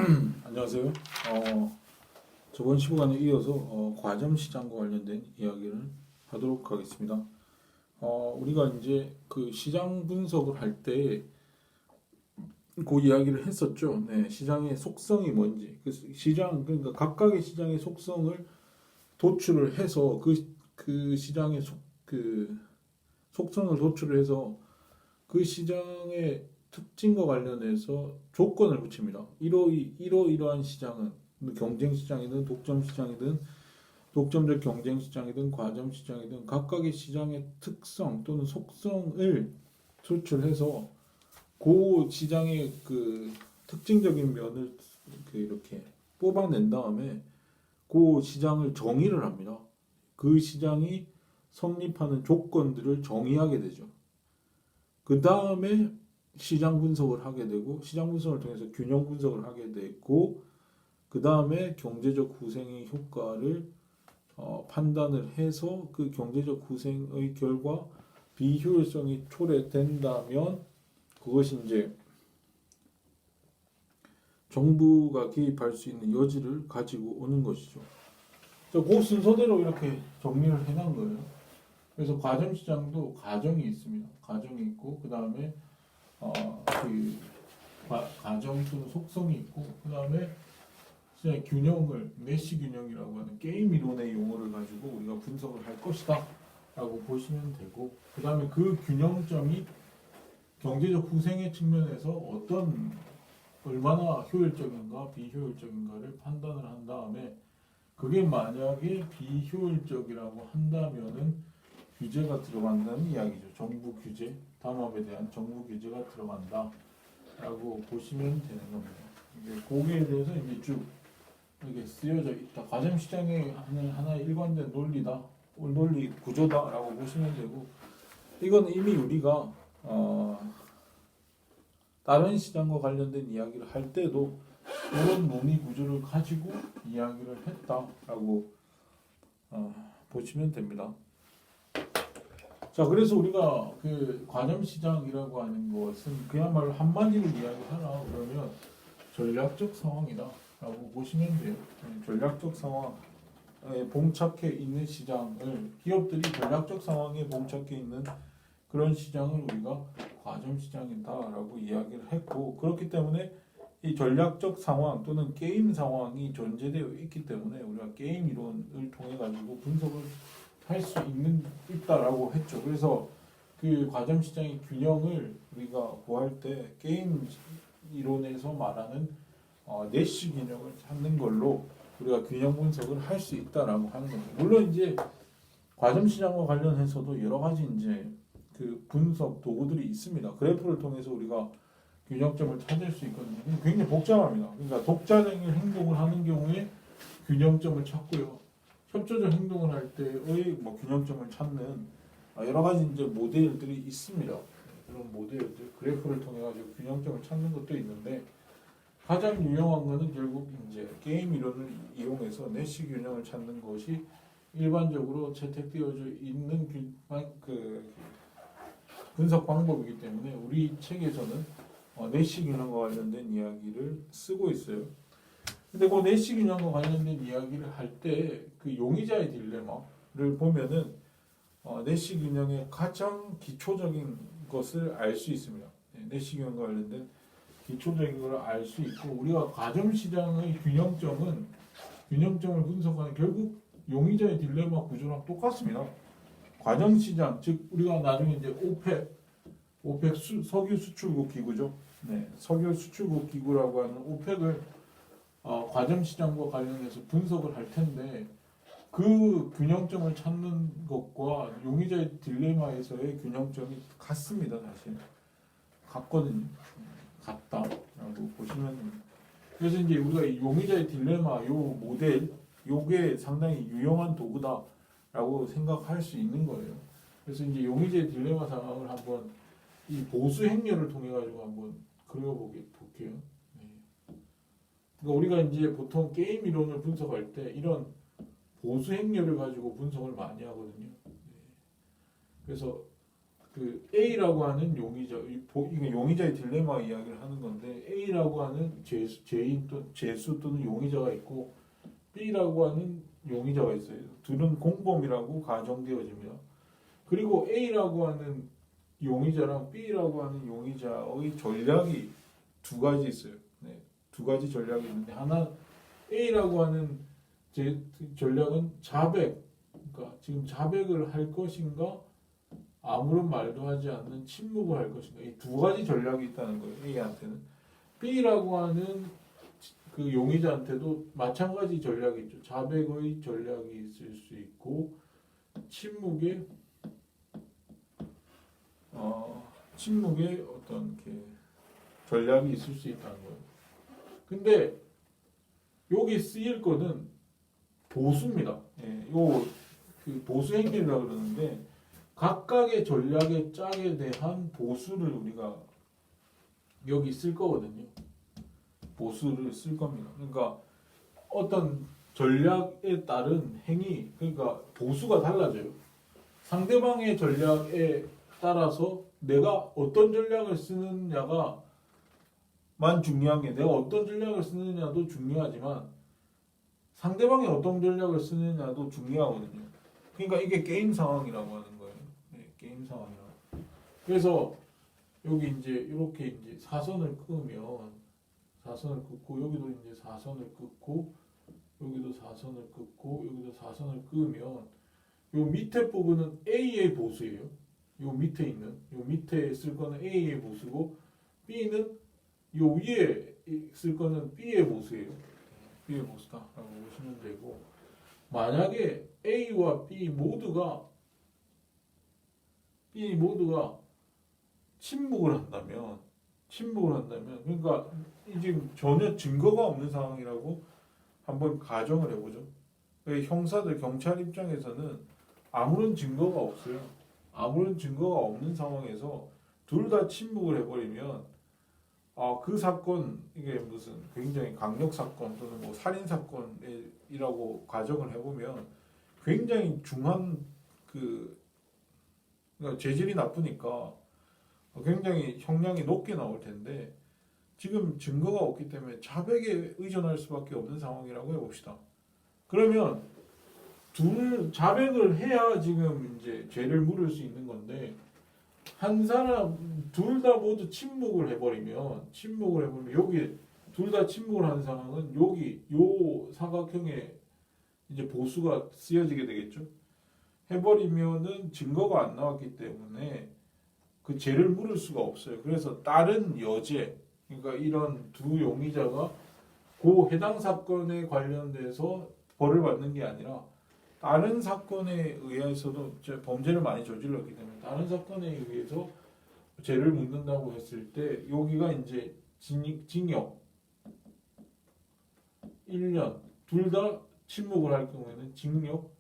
안녕하세요. 저번 시간에 이어서 과점 시장과 관련된 이야기를 하도록 하겠습니다. 우리가 이제 그 시장 분석을 할 때 그 이야기를 했었죠. 네, 시장의 속성이 뭔지, 그 시장 그러니까 각각의 시장의 속성을 도출을 해서 그 시장의 그 속성을 도출을 해서 그 시장의 특징과 관련해서 조건을 붙입니다. 이러이러한 시장은 경쟁 시장이든 독점 시장이든 독점적 경쟁 시장이든 과점 시장이든 각각의 시장의 특성 또는 속성을 도출해서 그 시장의 그 특징적인 면을 이렇게 뽑아낸 다음에 그 시장을 정의를 합니다. 그 시장이 성립하는 조건들을 정의하게 되죠. 그 다음에 시장 분석을 하게 되고 시장 분석을 통해서 균형 분석을 하게 되고 그 다음에 경제적 후생의 효과를 판단을 해서 그 경제적 후생의 결과 비효율성이 초래된다면 그것이 이제 정부가 개입할 수 있는 여지를 가지고 오는 것이죠. 그 순서대로 이렇게 정리를 해놓은 거예요. 그래서 과점 시장도 가정이 있습니다. 가정이 있고 그 다음에 그 가정 또는 속성이 있고 그 다음에 균형을 메시 균형이라고 하는 게임 이론의 용어를 가지고 우리가 분석을 할 것이다 라고 보시면 되고 그 다음에 그 균형점이 경제적 후생의 측면에서 얼마나 효율적인가 비효율적인가를 판단을 한 다음에 그게 만약에 비효율적이라고 한다면은 규제가 들어간다는 이야기죠. 정부 규제, 담합에 대한 정부 규제가 들어간다라고 보시면 되는 겁니다. 이제 거기에 대해서 이제 쭉 이게 쓰여져 있다. 과점 시장의 하나의 일관된 논리다, 논리 구조다라고 보시면 되고, 이건 이미 우리가 다른 시장과 관련된 이야기를 할 때도 이런 논리 구조를 가지고 이야기를 했다라고 보시면 됩니다. 자, 그래서 우리가 그 과점 시장이라고 하는 것은 그야말로 한마디로 이야기하라 그러면 전략적 상황이다라고 보시면 돼요. 전략적 상황에 봉착해 있는 시장을 기업들이 전략적 상황에 봉착해 있는 그런 시장을 우리가 과점 시장이다라고 이야기를 했고 그렇기 때문에 이 전략적 상황 또는 게임 상황이 존재되어 있기 때문에 우리가 게임 이론을 통해 가지고 분석을 할 수 있다라고 했죠. 그래서 그 과점 시장의 균형을 우리가 구할 때 게임 이론에서 말하는 내시 균형을 찾는 걸로 우리가 균형 분석을 할 수 있다라고 하는 겁니다. 물론 이제 과점 시장과 관련해서도 여러 가지 이제 그 분석 도구들이 있습니다. 그래프를 통해서 우리가 균형점을 찾을 수 있거든요. 굉장히 복잡합니다. 그러니까 독자적인 행동을 하는 경우에 균형점을 찾고요. 협조적 행동을 할 때의 균형점을 찾는 여러 가지 이제 모델들이 있습니다. 그런 모델들 그래프를 통해 가지고 균형점을 찾는 것도 있는데 가장 유용한 것은 결국 이제 게임 이론을 이용해서 내시 균형을 찾는 것이 일반적으로 채택되어져 있는 그 분석 방법이기 때문에 우리 책에서는 내시 균형과 관련된 이야기를 쓰고 있어요. 근데 그 내시 균형과 관련된 이야기를 할 때 그 용의자의 딜레마를 보면은 내시 균형의 가장 기초적인 것을 알 수 있습니다. 내시 균형과 관련된 기초적인 것을 알 수 있고 우리가 과점 시장의 균형점을 분석하는 결국 용의자의 딜레마 구조랑 똑같습니다. 과점 시장 즉 우리가 나중에 이제 오펙 석유 수출국 기구죠. 네, 석유 수출국 기구라고 하는 오펙을 과점 시장과 관련해서 분석을 할 텐데 그 균형점을 찾는 것과 용의자의 딜레마에서의 균형점이 같습니다. 사실 같거든요. 같다라고 보시면 됩니다. 그래서 이제 우리가 용의자의 딜레마 요 모델 요게 상당히 유용한 도구다라고 생각할 수 있는 거예요. 그래서 이제 용의자의 딜레마 상황을 한번 이 보수 행렬을 통해 가지고 한번 그려볼게요. 그러니까 우리가 이제 보통 게임 이론을 분석할 때 이런 보수 행렬을 가지고 분석을 많이 하거든요. 그래서 그 A라고 하는 용의자, 이게 용의자의 딜레마 이야기를 하는 건데 A라고 하는 죄인 또 죄수 또는 용의자가 있고 B라고 하는 용의자가 있어요. 둘은 공범이라고 가정되어집니다. 그리고 A라고 하는 용의자랑 B라고 하는 용의자의 전략이 두 가지 있어요. 네, 두 가지 전략이 있는데 하나 A라고 하는 전략은 자백, 그러니까 지금 자백을 할 것인가 아무런 말도 하지 않는 침묵을 할 것인가 이 두 가지 전략이 있다는 거예요. A한테는 B라고 하는 그 용의자한테도 마찬가지 전략이 있죠. 자백의 전략이 있을 수 있고 침묵의 침묵의 어떤 이렇게 전략이 있을 수 있다는 거예요. 근데 여기 쓰일 거는 보수입니다. 예, 그 보수 행위라고 그러는데 각각의 전략의 짝에 대한 보수를 우리가 여기 쓸 거거든요. 보수를 쓸 겁니다. 그러니까 어떤 전략에 따른 행위, 그러니까 보수가 달라져요. 상대방의 전략에 따라서 내가 어떤 전략을 쓰느냐가 만 중요한 게 내가 어떤 전략을 쓰느냐도 중요하지만 상대방이 어떤 전략을 쓰느냐도 중요하거든요. 그러니까 이게 게임 상황이라고 하는 거예요. 네, 게임 상황이라고. 그래서 여기 이제 이렇게 이제 사선을 끄면 사선을 긋고 여기도 이제 사선을 긋고 여기도 사선을 긋고 여기도 사선을 끄면 요 밑에 부분은 A의 보수예요. 요 밑에 있는 요 밑에 쓸 거는 A의 보수고 B는 요 위에 쓸 거는 B의 보수예요. B의 보수다라고 보시면 되고 만약에 A와 B 모두가 침묵을 한다면 그러니까 지금 전혀 증거가 없는 상황이라고 한번 가정을 해보죠. 형사들 경찰 입장에서는 아무런 증거가 없어요. 아무런 증거가 없는 상황에서 둘 다 침묵을 해버리면 그 사건 이게 무슨 굉장히 강력 사건 또는 뭐 살인 사건이라고 가정을 해보면 굉장히 중한 그러니까 재질이 나쁘니까 굉장히 형량이 높게 나올 텐데 지금 증거가 없기 때문에 자백에 의존할 수밖에 없는 상황이라고 해봅시다. 그러면 자백을 해야 지금 이제 죄를 물을 수 있는 건데 한 사람 둘 다 모두 침묵을 해버리면 여기 둘 다 침묵을 하는 상황은 여기 요 사각형에 이제 보수가 쓰여지게 되겠죠. 해버리면은 증거가 안 나왔기 때문에 그 죄를 물을 수가 없어요. 그래서 다른 여죄, 그러니까 이런 두 용의자가 그 해당 사건에 관련돼서 벌을 받는 게 아니라 다른 사건에 의해서도 범죄를 많이 저질렀기 때문에 다른 사건에 의해서 죄를 묻는다고 했을 때 여기가 이제 징역 1년 둘 다 침묵을 할 경우에는 징역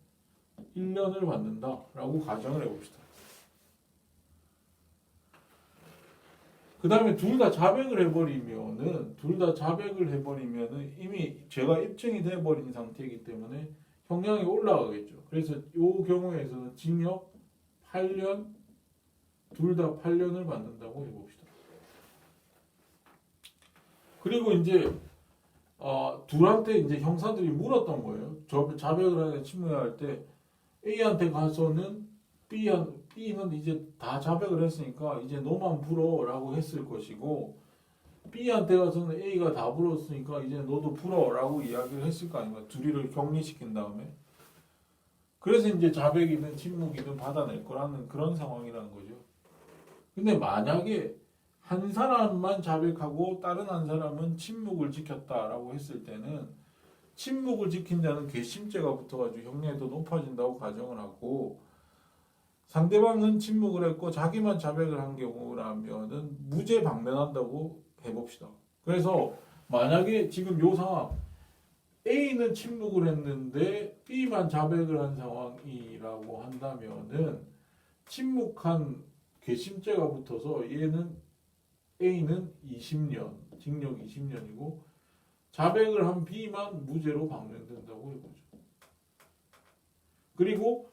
1년을 받는다라고 가정을 해봅시다. 그 다음에 둘 다 자백을 해버리면은 이미 죄가 입증이 돼버린 상태이기 때문에 형량이 올라가겠죠. 그래서 이 경우에서는 징역 8년 둘 다 8년을 받는다고 해봅시다. 그리고 이제 둘한테 이제 형사들이 물었던 거예요. 자백을 하거나 침묵할 때 A한테 가서는 B는 이제 다 자백을 했으니까 이제 너만 불어라고 했을 것이고 B한테 가서는 A가 다 불었으니까 이제 너도 불어라고 이야기를 했을 거 아닙니까? 둘이를 격리시킨 다음에. 그래서 이제 자백이든 침묵이든 받아낼 거라는 그런 상황이라는 거죠. 근데 만약에 한 사람만 자백하고 다른 한 사람은 침묵을 지켰다라고 했을 때는 침묵을 지킨 자는 괘씸죄가 붙어가지고 형량이 더 높아진다고 가정을 하고 상대방은 침묵을 했고 자기만 자백을 한 경우라면은 무죄 방면한다고 해봅시다. 그래서 만약에 지금 요 상황 A는 침묵을 했는데 B만 자백을 한 상황이라고 한다면은 침묵한 괘씸죄가 붙어서 A는 20년 징역 20년이고 자백을 한 B만 무죄로 방면된다고 해보죠. 그리고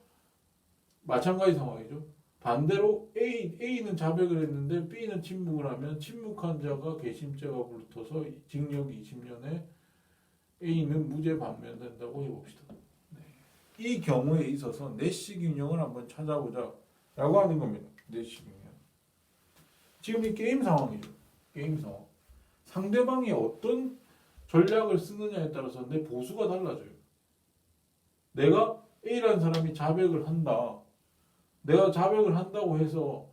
마찬가지 상황이죠. 반대로 A는 자백을 했는데 B는 침묵을 하면 침묵한 자가 괘씸죄가 불붙어서 징역 20년에 A는 무죄 반면된다고 해봅시다. 네. 이 경우에 있어서 내시 균형을 한번 찾아보자 라고 하는 겁니다. 내시 균형. 지금 이 게임 상황이죠. 게임 상황. 상대방이 어떤 전략을 쓰느냐에 따라서 내 보수가 달라져요. 내가 A라는 사람이 자백을 한다. 내가 자백을 한다고 해서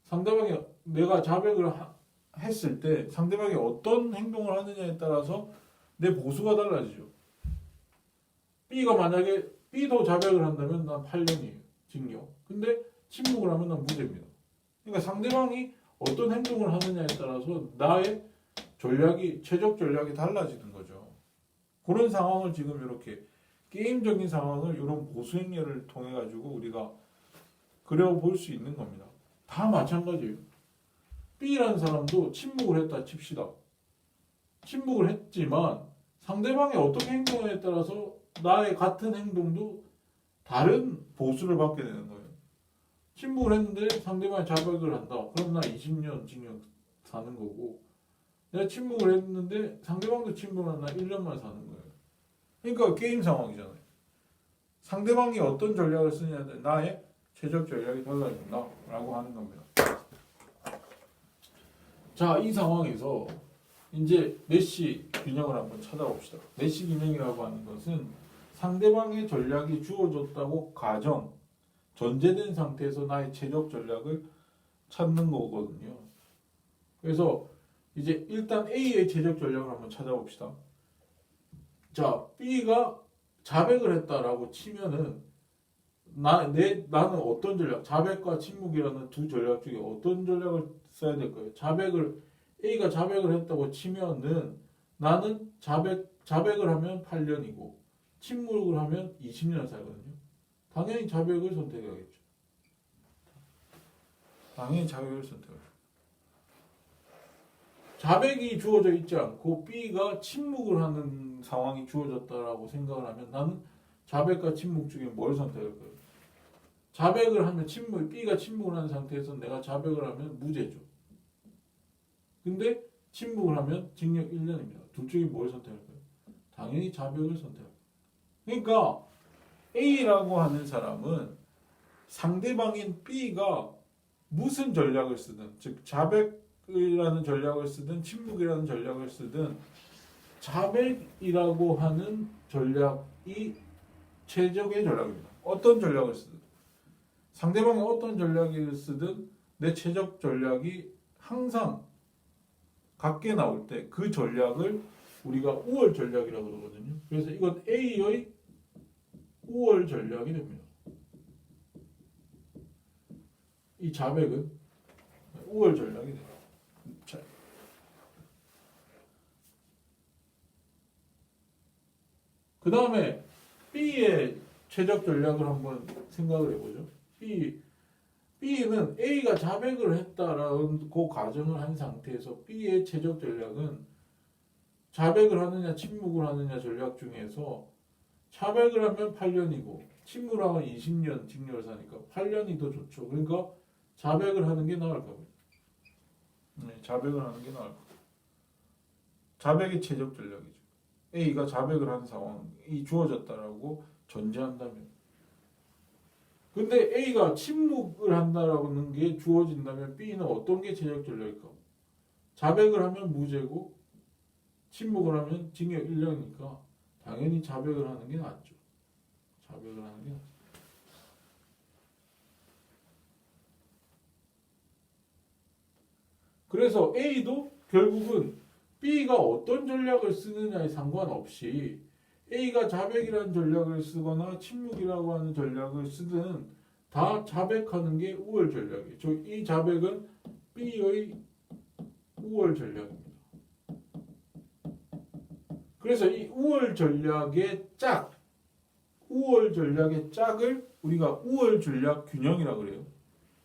상대방이 내가 자백을 했을 때 상대방이 어떤 행동을 하느냐에 따라서 내 보수가 달라지죠. B가 만약에 B도 자백을 한다면 난 8년이에요. 징역. 근데 침묵을 하면 난 무죄입니다. 그러니까 상대방이 어떤 행동을 하느냐에 따라서 나의 전략이 최적 전략이 달라지는 거죠. 그런 상황을 지금 이렇게 게임적인 상황을 이런 보수 행렬을 통해 가지고 우리가 그려볼 수 있는 겁니다. 다 마찬가지예요. B라는 사람도 침묵을 했다 칩시다. 침묵을 했지만 상대방이 어떻게 행동에 따라서 나의 같은 행동도 다른 보수를 받게 되는 거예요. 침묵을 했는데 상대방이 자백을 한다. 그럼 나 20년 징역 사는 거고 내가 침묵을 했는데 상대방도 침묵을 하면 나 1년만 사는 거예요. 그러니까 게임 상황이잖아요. 상대방이 어떤 전략을 쓰냐에 나의 최적 전략이 달라진다 라고 하는 겁니다. 자, 이 상황에서 이제 내시 균형을 한번 찾아봅시다. 내시 균형이라고 하는 것은 상대방의 전략이 주어졌다고 가정, 전제된 상태에서 나의 최적 전략을 찾는 거거든요. 그래서 이제 일단 A의 최적 전략을 한번 찾아봅시다. 자, B가 자백을 했다라고 치면은 나는 어떤 전략, 자백과 침묵이라는 두 전략 중에 어떤 전략을 써야 될까요? A가 자백을 했다고 치면은 나는 자백을 하면 8년이고 침묵을 하면 20년 살거든요. 당연히 자백을 선택하겠죠. 당연히 자백을 선택하죠. 자백이 주어져 있지 않고 B가 침묵을 하는 상황이 주어졌다라고 생각을 하면 나는 자백과 침묵 중에 뭘 선택할 거예요? 자백을 하면 B가 침묵을 하는 상태에서 내가 자백을 하면 무죄죠. 근데 침묵을 하면 징역 1년입니다. 둘 중에 뭘 선택할까요? 당연히 자백을 선택합니다. 그러니까 A라고 하는 사람은 상대방인 B가 무슨 전략을 쓰든, 즉 자백이라는 전략을 쓰든 침묵이라는 전략을 쓰든 자백이라고 하는 전략이 최적의 전략입니다. 어떤 전략을 쓰든 상대방이 어떤 전략을 쓰든 내 최적 전략이 항상 같게 나올 때 그 전략을 우리가 우월 전략이라고 그러거든요. 그래서 이건 A의 우월 전략이 됩니다. 이 자백은 우월 전략이 됩니다. 그 다음에 B의 최적 전략을 한번 생각을 해보죠. B는 A가 자백을 했다라는 그 가정을 한 상태에서 B의 최적 전략은 자백을 하느냐 침묵을 하느냐 전략 중에서 자백을 하면 8년이고 침묵을 하면 20년 징역을 사니까 8년이 더 좋죠. 그러니까 자백을 하는 게 나을 겁니다. 네, 자백을 하는 게 나을 겁니다. 자백이 최적 전략이죠. A가 자백을 한 상황이 주어졌다라고 전제한다면. 근데 A가 침묵을 한다라는 게 주어진다면 B는 어떤 게 최적 전략일까? 자백을 하면 무죄고 침묵을 하면 징역 1년이니까 당연히 자백을 하는 게 낫죠. 자백을 하는 게 낫죠. 그래서 A도 결국은 B가 어떤 전략을 쓰느냐에 상관없이 A가 자백이라는 전략을 쓰거나 침묵이라고 하는 전략을 쓰든 다 자백하는 게 우월 전략이에요. 이 자백은 B의 우월 전략입니다. 그래서 이 우월 전략의 짝을 우리가 우월 전략 균형이라고 그래요.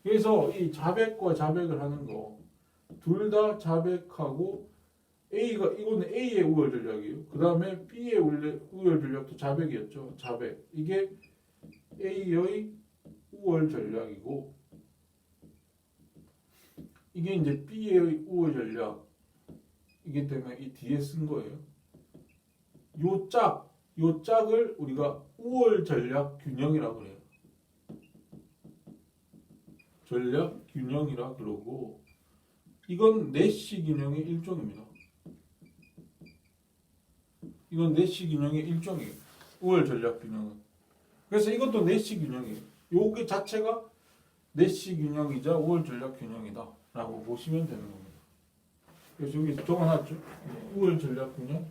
그래서 이 자백과 자백을 하는 거 둘 다 자백하고 이거는 A의 우월 전략이에요. 그 다음에 B의 우월 전략도 자백이었죠. 자백. 이게 A의 우월 전략이고 이게 이제 B의 우월 전략 이기 때문에 이 뒤에 쓴 거예요. 요 짝을 우리가 우월 전략 균형이라고 그래요. 전략 균형이라 그러고 이건 내시 균형의 일종입니다. 이건 내시 균형의 일종이에요. 우월 전략 균형은. 그래서 이것도 내시 균형이에요. 요게 자체가 내시 균형이자 우월 전략 균형이다 라고 보시면 되는 겁니다. 그래서 여기 적어놨죠. 우월 전략 균형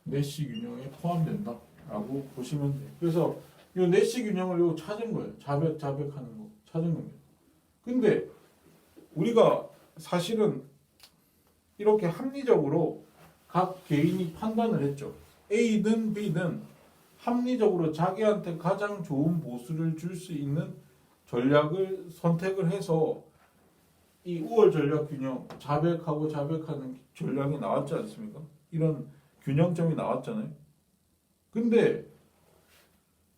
내시 균형에 포함된다 라고 보시면 돼요. 그래서 요 내시 균형을 요 찾은 거예요. 자백하는 거 찾은 겁니다. 근데 우리가 사실은 이렇게 합리적으로 각 개인이 판단을 했죠. A든 B든 합리적으로 자기한테 가장 좋은 보수를 줄 수 있는 전략을 선택을 해서 이 우월 전략 균형, 자백하고 자백하는 전략이 나왔지 않습니까? 이런 균형점이 나왔잖아요. 근데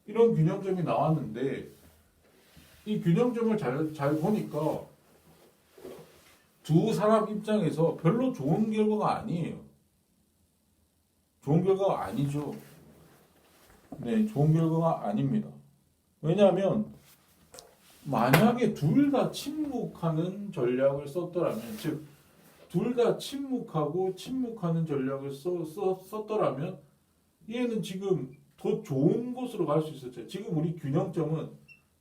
이런 균형점이 나왔는데 이 균형점을 잘 보니까 두 사람 입장에서 별로 좋은 결과가 아니에요. 좋은 결과가 아니죠. 네, 좋은 결과가 아닙니다. 왜냐하면 만약에 둘 다 침묵하는 전략을 썼더라면, 즉 둘 다 침묵하고 침묵하는 전략을 썼더라면 얘는 지금 더 좋은 곳으로 갈 수 있었죠. 지금 우리 균형점은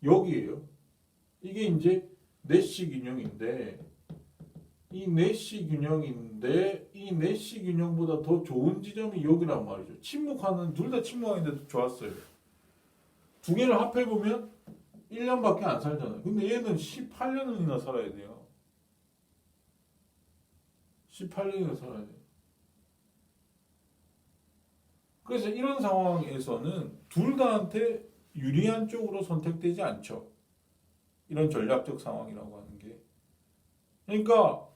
여기에요. 이게 이제 내시 균형인데 이 내시 균형보다 더 좋은 지점이 여기란 말이죠. 침묵하는 둘 다 침묵하는데도 좋았어요. 두 개를 합해 보면 1년밖에 안 살잖아요. 근데 얘는 18년이나 살아야 돼요. 18년이나 살아야 돼요. 그래서 이런 상황에서는 둘 다한테 유리한 쪽으로 선택되지 않죠. 이런 전략적 상황이라고 하는 게. 그러니까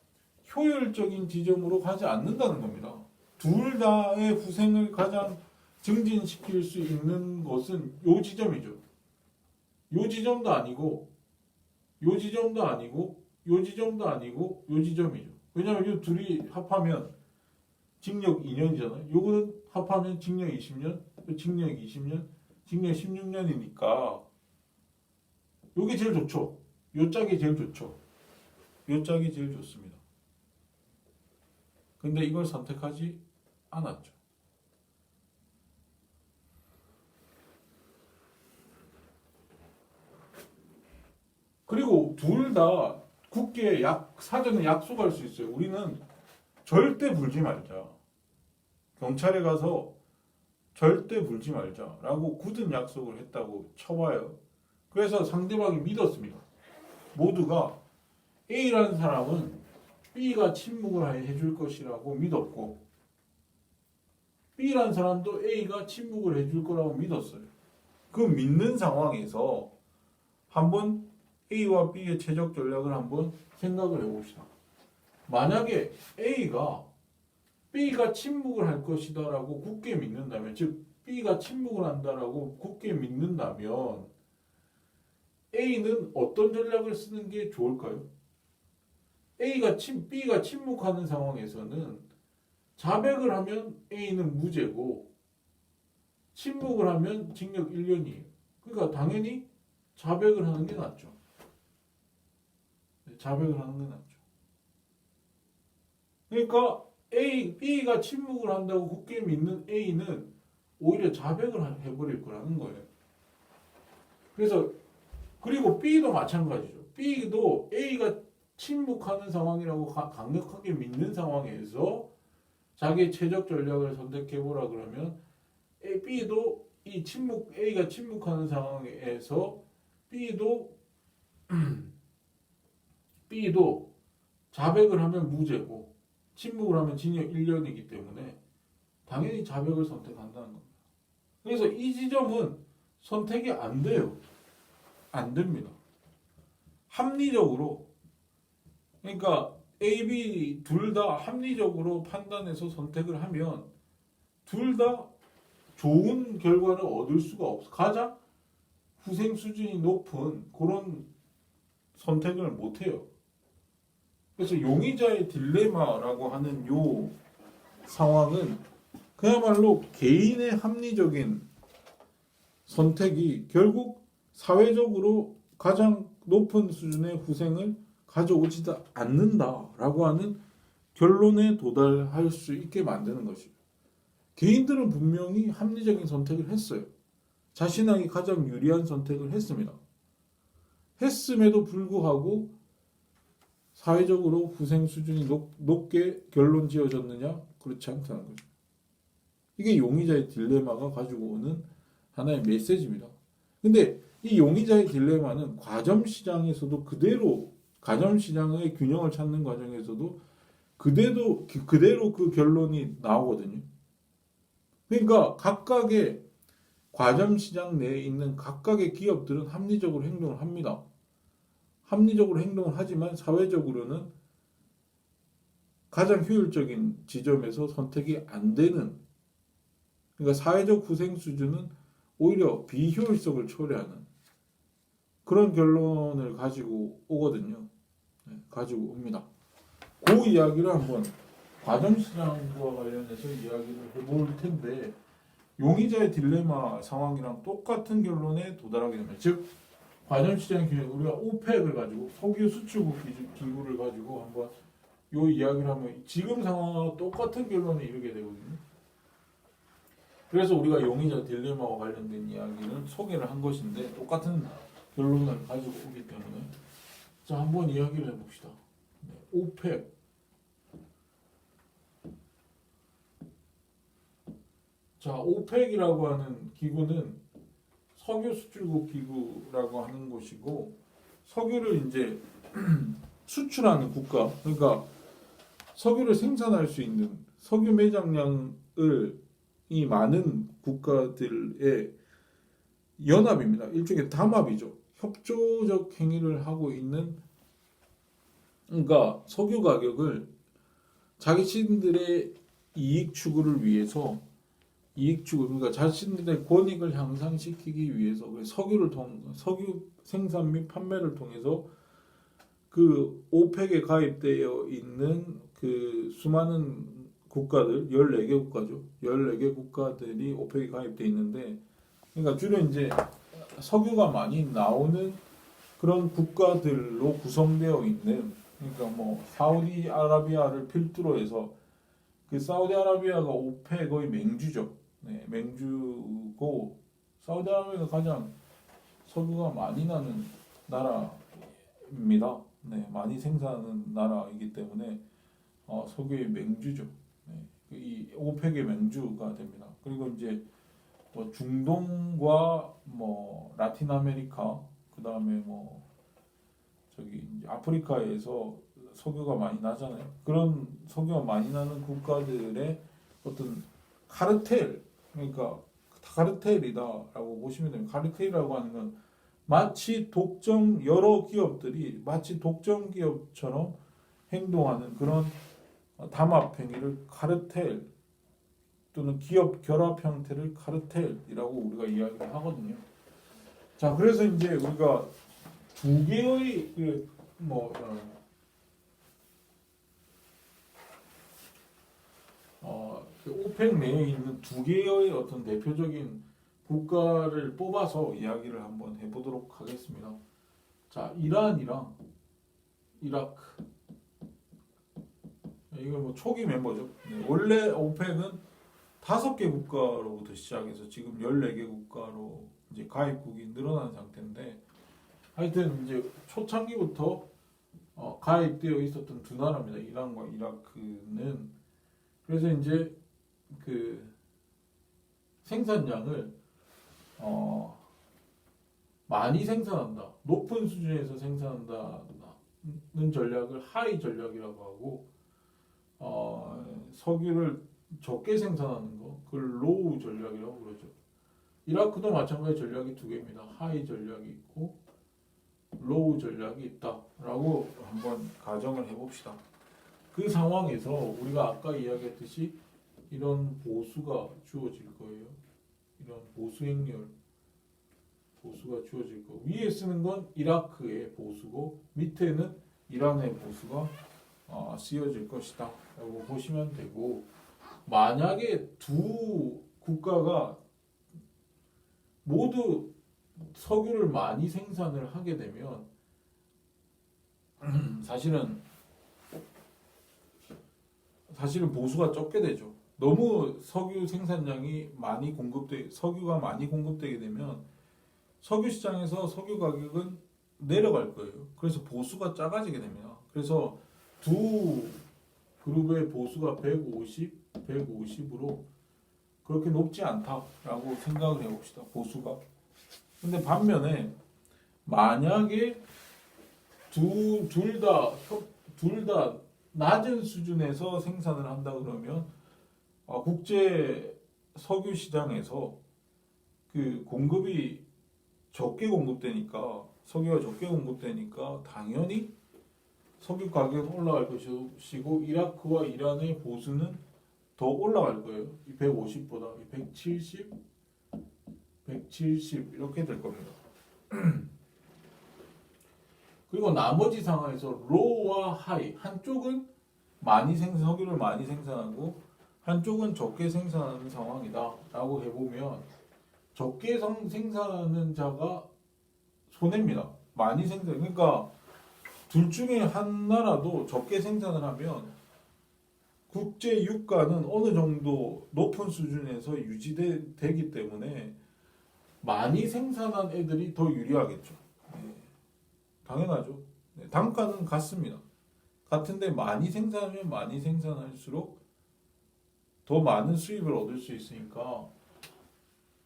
효율적인 지점으로 가지 않는다는 겁니다. 둘 다의 후생을 가장 증진시킬 수 있는 것은 요 지점이죠. 요 지점도 아니고, 요 지점도 아니고, 요 지점도 아니고, 요 지점이죠. 왜냐하면 이 둘이 합하면 징역 2년이잖아요. 요거는 합하면 징역 20년, 징역 20년, 징역 16년이니까 요게 제일 좋죠. 요 짝이 제일 좋죠. 요 짝이 제일 좋습니다. 근데 이걸 선택하지 않았죠. 그리고 둘 다 굳게 사전에 약속할 수 있어요. 우리는 절대 불지 말자. 경찰에 가서 절대 불지 말자라고 굳은 약속을 했다고 쳐봐요. 그래서 상대방이 믿었습니다. 모두가 A라는 사람은 B가 침묵을 해줄 것이라고 믿었고 B라는 사람도 A가 침묵을 해줄 거라고 믿었어요. 그 믿는 상황에서 한번 A와 B의 최적 전략을 한번 생각을 해봅시다. 만약에 B가 침묵을 할 것이다라고 굳게 믿는다면, 즉 B가 침묵을 한다라고 굳게 믿는다면 A는 어떤 전략을 쓰는 게 좋을까요? B가 침묵하는 상황에서는 자백을 하면 A는 무죄고 침묵을 하면 징역 1년이에요. 그러니까 당연히 자백을 하는 게 낫죠. 자백을 하는 게 낫죠. 그러니까 B가 침묵을 한다고 굳게 믿는 A는 오히려 자백을 해버릴 거라는 거예요. 그래서 그리고 B도 마찬가지죠. B도 A가 침묵하는 상황이라고 강력하게 믿는 상황에서 자기의 최적 전략을 선택해보라 그러면 B도 A가 침묵하는 상황에서 B도 자백을 하면 무죄고 침묵을 하면 징역 1년이기 때문에 당연히 자백을 선택한다는 겁니다. 그래서 이 지점은 선택이 안 돼요. 안 됩니다. 합리적으로, 그러니까 A, B 둘 다 합리적으로 판단해서 선택을 하면 둘 다 좋은 결과를 얻을 수가 없어. 가장 후생 수준이 높은 그런 선택을 못 해요. 그래서 용의자의 딜레마라고 하는 요 상황은 그야말로 개인의 합리적인 선택이 결국 사회적으로 가장 높은 수준의 후생을 가져오지 않는다라고 하는 결론에 도달할 수 있게 만드는 것이죠. 개인들은 분명히 합리적인 선택을 했어요. 자신에게 가장 유리한 선택을 했습니다. 했음에도 불구하고 사회적으로 후생 수준이 높게 결론 지어졌느냐? 그렇지 않다는 거죠. 이게 용의자의 딜레마가 가지고 오는 하나의 메시지입니다. 근데 이 용의자의 딜레마는 과점시장에서도 그대로 과점시장의 균형을 찾는 과정에서도 그대로 그 결론이 나오거든요. 그러니까 각각의 과점시장 내에 있는 각각의 기업들은 합리적으로 행동을 합니다. 합리적으로 행동을 하지만 사회적으로는 가장 효율적인 지점에서 선택이 안 되는, 그러니까 사회적 후생 수준은 오히려 비효율성을 초래하는 그런 결론을 가지고 오거든요. 가지고 옵니다. 그 이야기를 한번 과점시장과 관련해서 이야기를 해볼 텐데, 용의자의 딜레마 상황이랑 똑같은 결론에 도달하게 됩니다. 즉 과점시장 기준 우리가 오펙을 가지고 석유 수출국 기구를 가지고 한번 요 이야기를 하면 지금 상황과 똑같은 결론에 이르게 되거든요. 그래서 우리가 용의자 딜레마와 관련된 이야기는 소개를 한 것인데 똑같은 결론을 가지고 오기 때문에 자 한번 이야기를 해봅시다. 오펙 자 오펙이라고 하는 기구는 석유 수출국 기구라고 하는 곳이고 석유를 이제 수출하는 국가, 그러니까 석유를 생산할 수 있는 석유 매장량을 이 많은 국가들의 연합입니다. 일종의 담합이죠. 협조적 행위를 하고 있는, 그러니까 석유 가격을 자신들의 이익 추구를 위해서 그러니까 자신들의 권익을 향상시키기 위해서 석유 생산 및 판매를 통해서 그 오펙에 가입되어 있는 그 수많은 국가들 14개 국가죠. 14개 국가들이 오펙에 가입되어 있는데, 그러니까 주로 이제 석유가 많이 나오는 그런 국가들로 구성되어 있는, 그러니까 뭐 사우디아라비아를 필두로 해서 그 사우디아라비아가 오펙의 맹주죠. 네, 맹주고 사우디아라비아가 가장 석유가 많이 나는 나라입니다. 네, 많이 생산하는 나라이기 때문에 석유의 맹주죠. 네, 이 오펙의 맹주가 됩니다. 그리고 이제 뭐 중동과 뭐 라틴 아메리카, 그 다음에 뭐 저기 이제 아프리카에서 석유가 많이 나잖아요. 그런 석유가 많이 나는 국가들의 어떤 카르텔, 그러니까 카르텔이다라고 보시면 됩니다. 카르텔이라고 하는 건 마치 여러 기업들이 마치 독점 기업처럼 행동하는 그런 담합 행위를 카르텔 또는 기업 결합 형태를 카르텔이라고 우리가 이야기를 하거든요. 자, 그래서 이제 우리가 두 개의 그 오펙 내에 있는 두 개의 어떤 대표적인 국가를 뽑아서 이야기를 한번 해보도록 하겠습니다. 자, 이란이랑 이라크. 이거 뭐 초기 멤버죠. 네, 원래 오펙은 5개 국가로부터 시작해서 지금 14개 국가로 이제 가입국이 늘어난 상태인데, 하여튼 이제 초창기부터 가입되어 있었던 두 나라입니다. 이란과 이라크는. 그래서 이제 그 생산량을 많이 생산한다, 높은 수준에서 생산한다는 전략을 하이 전략이라고 하고, 석유를 적게 생산하는 거, 그걸 로우 전략이라고 그러죠. 이라크도 마찬가지 전략이 두 개입니다. 하이 전략이 있고 로우 전략이 있다라고 한번 가정을 해봅시다. 그 상황에서 우리가 아까 이야기했듯이 이런 보수가 주어질 거예요. 이런 보수 행렬, 보수가 주어질 거. 위에 쓰는 건 이라크의 보수고 밑에는 이란의 보수가 쓰여질 것이다 라고 보시면 되고, 만약에 두 국가가 모두 석유를 많이 생산을 하게 되면 사실은 보수가 적게 되죠. 너무 석유가 많이 공급되게 되면 석유 시장에서 석유 가격은 내려갈 거예요. 그래서 보수가 작아지게 됩니다. 그래서 두 그룹의 보수가 150으로 그렇게 높지 않다라고 생각을 해봅시다. 보수가. 근데 반면에 만약에 둘 다 낮은 수준에서 생산을 한다 그러면 국제 석유 시장에서 그 공급이 적게 공급되니까, 석유가 적게 공급되니까 당연히 석유 가격은 올라갈 것이고, 이라크와 이란의 보수는 더 올라갈 거예요. 이 150보다 170 이렇게 될 겁니다. 그리고 나머지 상황에서 로우와 하이, 한쪽은 석유를 많이 생산하고 한쪽은 적게 생산하는 상황이다라고 해보면, 적게 생산하는 자가 손해입니다. 그러니까 둘 중에 하나라도 적게 생산을 하면 국제 유가는 어느 정도 높은 수준에서 유지되기 때문에 많이 생산한 애들이 더 유리하겠죠. 네, 당연하죠. 네, 단가는 같습니다. 같은데 많이 생산하면 많이 생산할수록 더 많은 수입을 얻을 수 있으니까,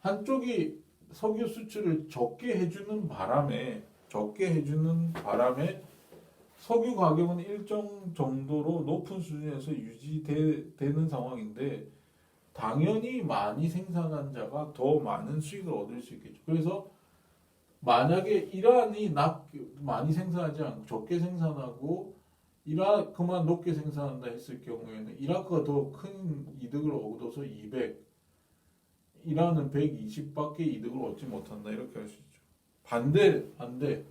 한쪽이 석유 수출을 적게 해주는 바람에 석유 가격은 일정 정도로 높은 수준에서 유지되는 상황인데, 당연히 많이 생산한 자가 더 많은 수익을 얻을 수 있겠죠. 그래서 만약에 이란이 많이 생산하지 않고 적게 생산하고 이라크만 높게 생산한다 했을 경우에는 이라크가 더 큰 이득을 얻어서 200, 이란은 120밖에 이득을 얻지 못한다, 이렇게 할 수 있죠. 반대.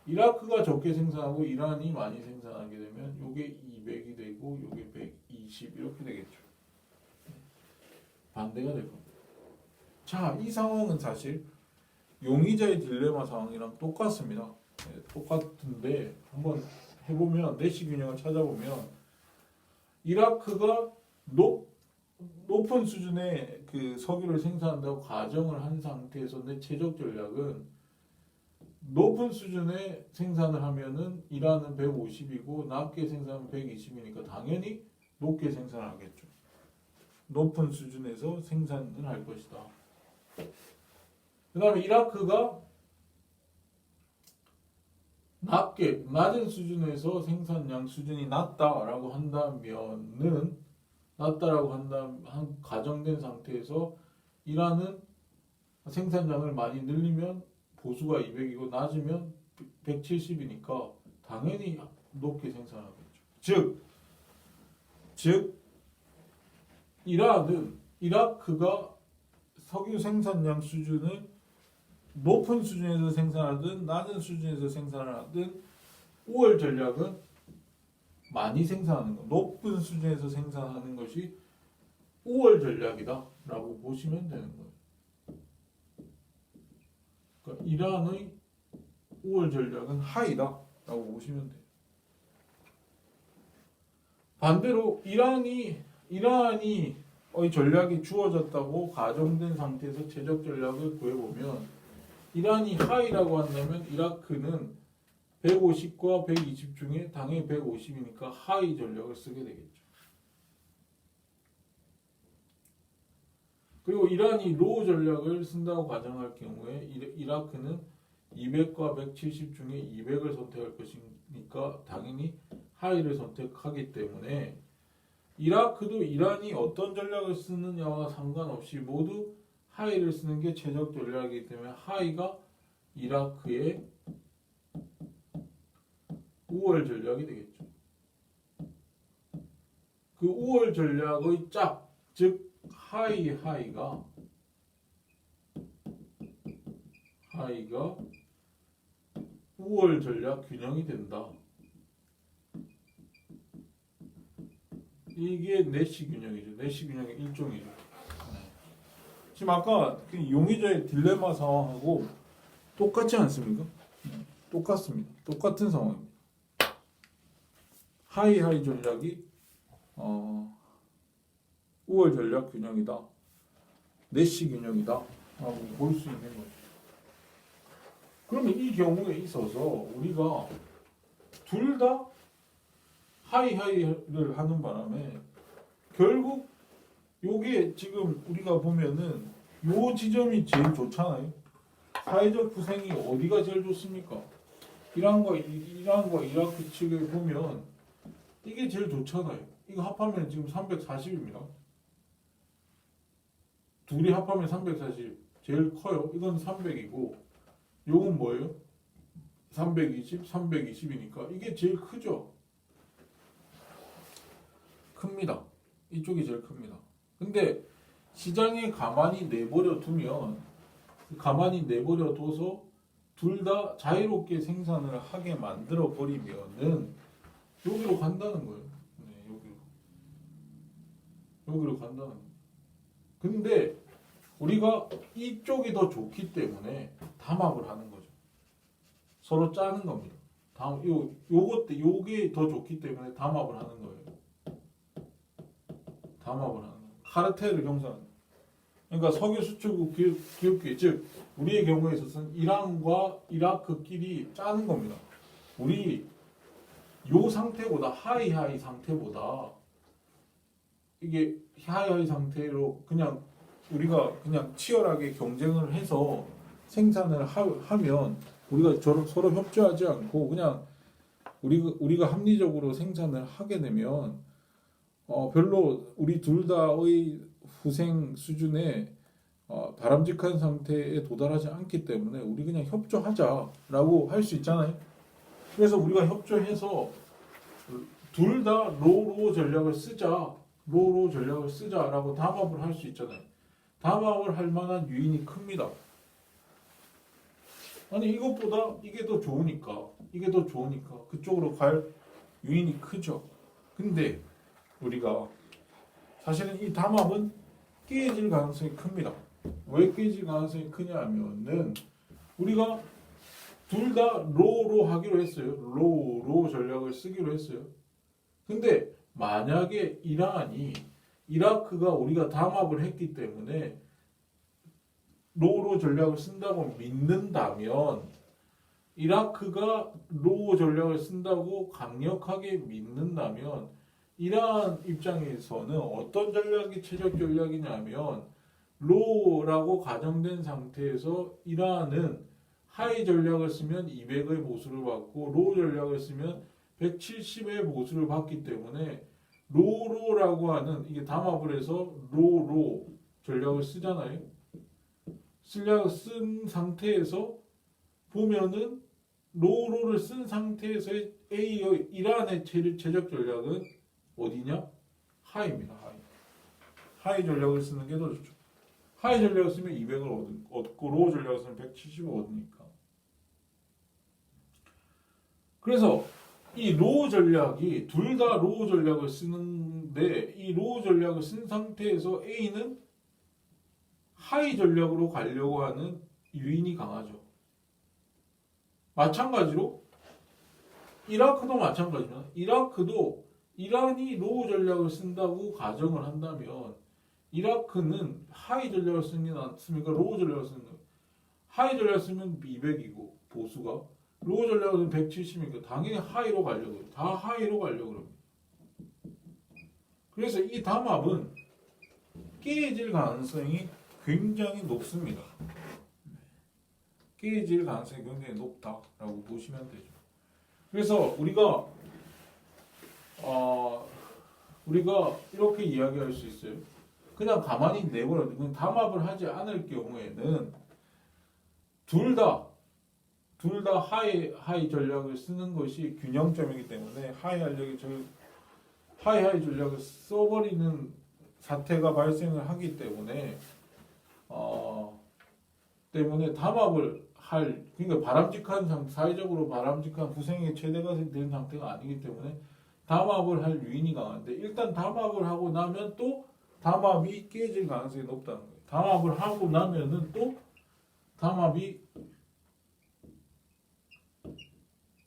이라크가 적게 생산하고 이란이 많이 생산하게 되면 요게 200이 되고 요게 120 이렇게 되겠죠. 반대가 될 겁니다. 자, 이 상황은 사실 용의자의 딜레마 상황이랑 똑같습니다. 네, 똑같은데 한번 해보면, 내시 균형을 찾아보면, 이라크가 높은 수준의 그 석유를 생산한다고 가정을 한 상태에서 내 최적 전략은, 높은 수준의 생산을 하면은 이란은 150이고 낮게 생산하면 120이니까 당연히 높게 생산을 하겠죠. 높은 수준에서 생산을 할 것이다. 그 다음에 이라크가 낮은 수준에서 생산량 수준이 낮다라고 한다면 가정된 상태에서 이란은 생산량을 많이 늘리면 보수가 200이고 낮으면 170이니까 당연히 높게 생산하겠죠. 즉 이라크가 석유 생산량 수준을 높은 수준에서 생산하든 낮은 수준에서 생산하든, 5월 전략은 많이 생산하는 것, 높은 수준에서 생산하는 것이 5월 전략이다라고 보시면 되는 거예요. 그러니까 이란의 5월 전략은 하이다라고 보시면 돼요. 반대로 이란이 전략이 주어졌다고 가정된 상태에서 최적 전략을 구해보면, 이란이 하이라고 한다면 이라크는 150과 120 중에 당연히 150이니까 하이 전략을 쓰게 되겠죠. 그리고 이란이 로우 전략을 쓴다고 가정할 경우에 이라크는 200과 170 중에 200을 선택할 것이니까 당연히 하이를 선택하기 때문에, 이라크도 이란이 어떤 전략을 쓰느냐와 상관없이 모두 하이를 쓰는 게 최적 전략이기 때문에 하이가 이라크의 5월 전략이 되겠죠. 그 5월 전략의 즉 하이가 5월 전략 균형이 된다. 이게 내시 균형이죠. 내시 균형의 일종이죠. 지금 아까 그 용의자의 딜레마 상황하고 똑같지 않습니까? 똑같습니다. 똑같은 상황입니다. 하이하이 전략이 우월 전략 균형이다. 내시 균형이다. 라고 볼 수 있는 거죠. 그러면 이 경우에 있어서 우리가 둘 다 하이하이를 하는 바람에 결국 요게 지금 우리가 보면은 요 지점이 제일 좋잖아요. 사회적 후생이 어디가 제일 좋습니까? 이란과 이라크 측을 보면 이게 제일 좋잖아요. 이거 합하면 지금 340입니다. 둘이 합하면 340. 제일 커요. 이건 300이고 요건 뭐예요? 320, 320이니까 이게 제일 크죠. 큽니다. 이쪽이 제일 큽니다. 근데 시장에 가만히 내버려 둬서 둘 다 자유롭게 생산을 하게 만들어 버리면은 여기로 간다는 거예요. 네, 여기로 간다는 거예요. 근데 우리가 이쪽이 더 좋기 때문에 담합을 하는 거죠. 서로 짜는 겁니다. 요게 더 좋기 때문에 담합을 하는 거예요. 담합을 하는 거예요. 카르텔을 형성하는 거예요. 그러니까 석유 수출국 기업계, 즉 우리의 경우에 있어서는 이란과 이라크끼리 짜는 겁니다. 우리 요 상태보다 하이하이 상태보다 이게 하이하이 상태로 그냥 우리가 그냥 치열하게 경쟁을 해서 생산을 하면 우리가 서로 협조하지 않고 그냥 우리가 합리적으로 생산을 하게 되면 별로 우리 둘 다의 후생 수준에 바람직한 상태에 도달하지 않기 때문에 우리 그냥 협조하자라고 할 수 있잖아요. 그래서 우리가 협조해서 둘 다 로우 전략을 쓰자라고 담합을 할 수 있잖아요. 담합을 할 만한 유인이 큽니다. 아니 이것보다 이게 더 좋으니까 그쪽으로 갈 유인이 크죠. 근데 우리가 사실은 이 담합은 깨질 가능성이 큽니다. 왜 깨질 가능성이 크냐 하면은 우리가 둘 다 로로 하기로 했어요. 로 전략을 쓰기로 했어요. 근데 만약에 이라크가 우리가 담합을 했기 때문에 로 전략을 쓴다고 믿는다면 이라크가 로 전략을 쓴다고 강력하게 믿는다면 이러한 입장에서는 어떤 전략이 최적 전략이냐면 로라고 가정된 상태에서 이란은 하이 전략을 쓰면 200의 보수를 받고 로 전략을 쓰면 170의 보수를 받기 때문에 로라고 하는 이게 담합을 해서 로 전략을 쓰잖아요. 전략을 쓴 상태에서 보면은 로를 쓴 상태에서의 A의 이란의 최적 전략은 어디냐? 하이입니다. 하이 전략을 쓰는 게 더 좋죠. 하이 전략을 쓰면 200을 얻고 로 전략을 쓰면 170을 얻으니까. 그래서 이 로 전략이 둘 다 로 전략을 쓰는데 이 로 전략을 쓴 상태에서 A는 하이 전략으로 가려고 하는 유인이 강하죠. 마찬가지로 이라크도 마찬가지입니다. 이라크도 이란이 로 전략을 쓴다고 가정을 한다면 이라크는 하이 전략을 쓰는 않습니까? 로 전략을 쓰는 거예요. 하이 전략을 쓰면 200이고 보수가 로 전략은 170이니까 당연히 하이로 가려고 해요. 다 하이로 가려고 합니다. 그래서 이 담합은 깨질 가능성이 굉장히 높습니다. 깨질 가능성이 굉장히 높다라고 보시면 되죠. 그래서 우리가 이렇게 이야기할 수 있어요. 그냥 가만히 내버려 두고 담합을 하지 않을 경우에는 둘 다 하이 전략을 쓰는 것이 균형점이기 때문에 하이 전략을 써버리는 사태가 발생을 하기 때문에 담합을 그러니까 사회적으로 바람직한 후생의 최대가 된 상태가 아니기 때문에 담합을 할 유인이 강한데 일단 담합을 하고 나면 또 담합이 깨질 가능성이 높다는 거예요. 담합을 하고 나면은 또 담합이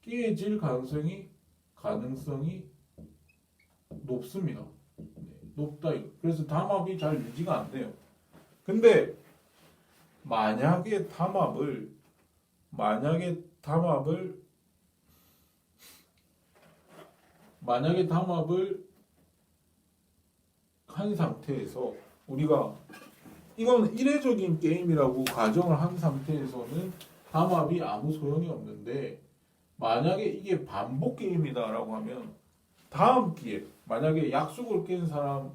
깨질 가능성이 높습니다. 높다. 그래서 담합이 잘 유지가 안 돼요. 근데 만약에 담합을 한 상태에서 우리가 이건 이례적인 게임이라고 가정을 한 상태에서는 담합이 아무 소용이 없는데 만약에 이게 반복 게임이다라고 하면 다음 기회 만약에 약속을 깬 사람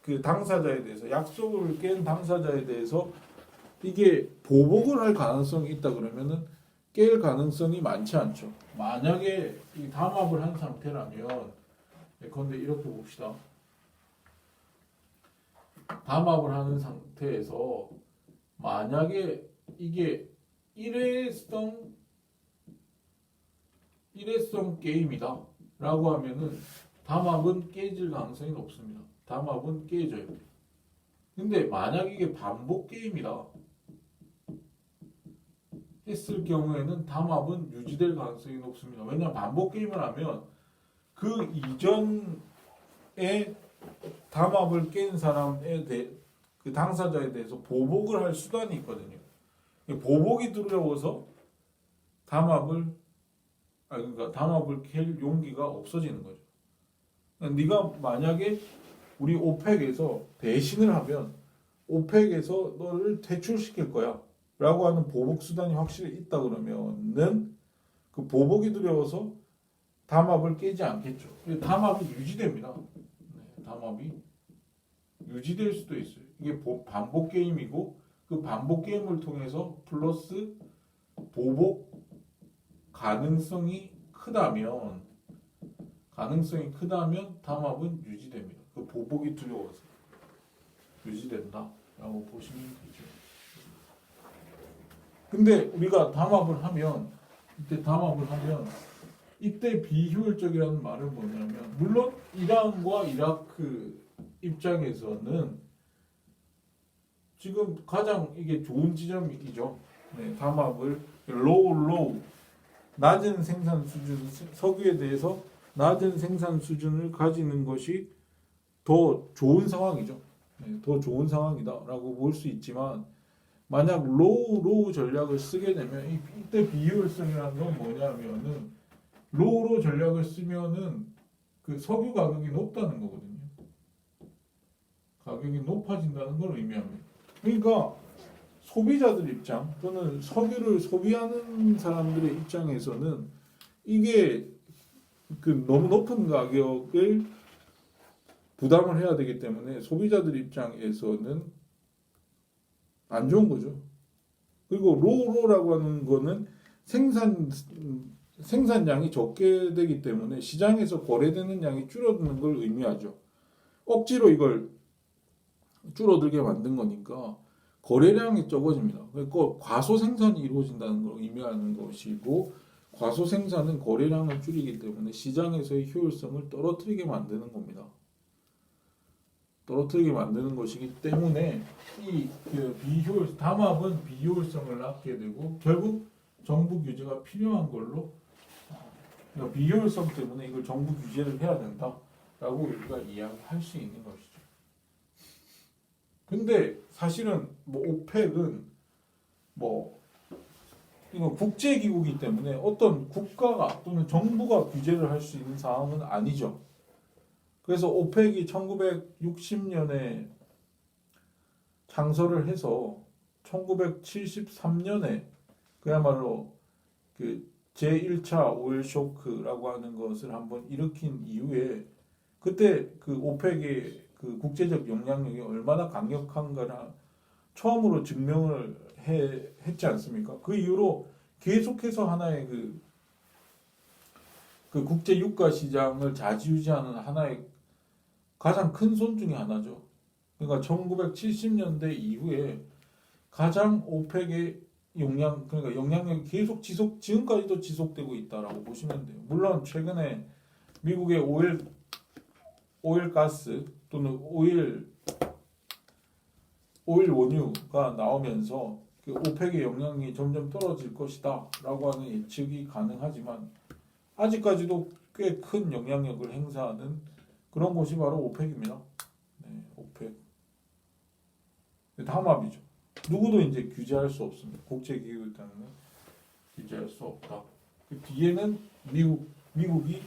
그 당사자에 대해서 약속을 깬 당사자에 대해서 이게 보복을 할 가능성이 있다 그러면은 깰 가능성이 많지 않죠. 만약에 이 담합을 한 상태라면 예컨대 이렇게 봅시다. 담합을 하는 상태에서 만약에 이게 일회성 게임이다 라고 하면은 담합은 깨질 가능성이 높습니다. 담합은 깨져요. 근데 만약 이게 반복 게임이다 했을 경우에는 담합은 유지될 가능성이 높습니다. 왜냐하면 반복 게임을 하면 그 이전에 담합을 깬 사람에 대해 그 당사자에 대해서 보복을 할 수단이 있거든요. 보복이 두려워서 담합을 캘 용기가 없어지는 거죠. 네가 만약에 우리 오펙에서 배신을 하면 오펙에서 너를 퇴출시킬 거야 라고 하는 보복 수단이 확실히 있다 그러면은 그 보복이 두려워서 담합을 깨지 않겠죠. 담합이 유지됩니다. 담합이 유지될 수도 있어요. 이게 반복 게임이고 그 반복 게임을 통해서 플러스 보복 가능성이 크다면 담합은 유지됩니다. 그 보복이 두려워서 유지된다라고 보시면 되죠. 근데 우리가 담합을 하면 이때 비효율적이라는 말은 뭐냐면 물론 이란과 이라크 입장에서는 지금 가장 이게 좋은 지점이죠. 담합을 로우 낮은 생산 수준 석유에 대해서 낮은 생산 수준을 가지는 것이 더 좋은 상황이죠. 더 좋은 상황이다라고 볼 수 있지만 만약 로우 전략을 쓰게 되면 이때 비효율성이라는 건 뭐냐면은 로우 전략을 쓰면은 그 석유 가격이 높다는 거거든요. 가격이 높아진다는 걸 의미합니다. 그러니까 소비자들 입장 또는 석유를 소비하는 사람들의 입장에서는 이게 그 너무 높은 가격을 부담을 해야 되기 때문에 소비자들 입장에서는 안 좋은 거죠. 그리고 로우라고 하는 거는 생산량이 적게 되기 때문에 시장에서 거래되는 양이 줄어드는 걸 의미하죠. 억지로 이걸 줄어들게 만든 거니까 거래량이 적어집니다. 그러니까 과소 생산이 이루어진다는 걸 의미하는 것이고 과소 생산은 거래량을 줄이기 때문에 시장에서의 효율성을 떨어뜨리게 만드는 겁니다. 떨어뜨리게 만드는 것이기 때문에 담합은 비효율성을 낳게 되고 결국 정부 규제가 필요한 걸로 그러니까 비효율성 때문에 이걸 정부 규제를 해야 된다라고 우리가 이야기할 수 있는 것이죠. 근데 사실은 오펙은 이건 국제기구이기 때문에 어떤 국가가 또는 정부가 규제를 할 수 있는 상황은 아니죠. 그래서 오펙이 1960년에 창설을 해서 1973년에 그야말로 그 제1차 오일 쇼크라고 하는 것을 한번 일으킨 이후에 그때 그 오펙의 그 국제적 영향력이 얼마나 강력한가를 처음으로 증명을 했지 않습니까? 그 이후로 계속해서 하나의 그 국제 유가 시장을 좌지우지하는 하나의 가장 큰 손 중에 하나죠. 그러니까 1970년대 이후에 가장 오펙의 그러니까 영향력이 지금까지도 지속되고 있다라고 보시면 돼요. 물론 최근에 미국의 오일 가스 또는 오일 원유가 나오면서 그 오펙의 영향이 점점 떨어질 것이다 라고 하는 예측이 가능하지만 아직까지도 꽤 큰 영향력을 행사하는 그런 곳이 바로 오펙입니다. 네, 오펙. 담합이죠. 누구도 이제 규제할 수 없습니다. 국제기구 때문에 규제할 수 없다. 그 뒤에는 미국이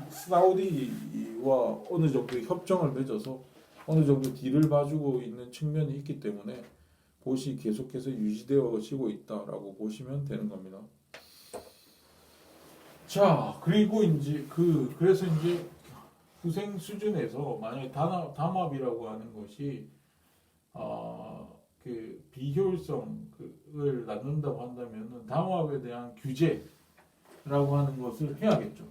사우디와 어느 정도 협정을 맺어서 어느 정도 딜을 봐주고 있는 측면이 있기 때문에 보시 계속해서 유지되어지고 있다라고 보시면 되는 겁니다. 자, 그리고 이제 그래서 이제 후생 수준에서 만약에 담합이라고 하는 것이 그 비효율성을 낳는다고 한다면은 담합에 대한 규제라고 하는 것을 해야겠죠.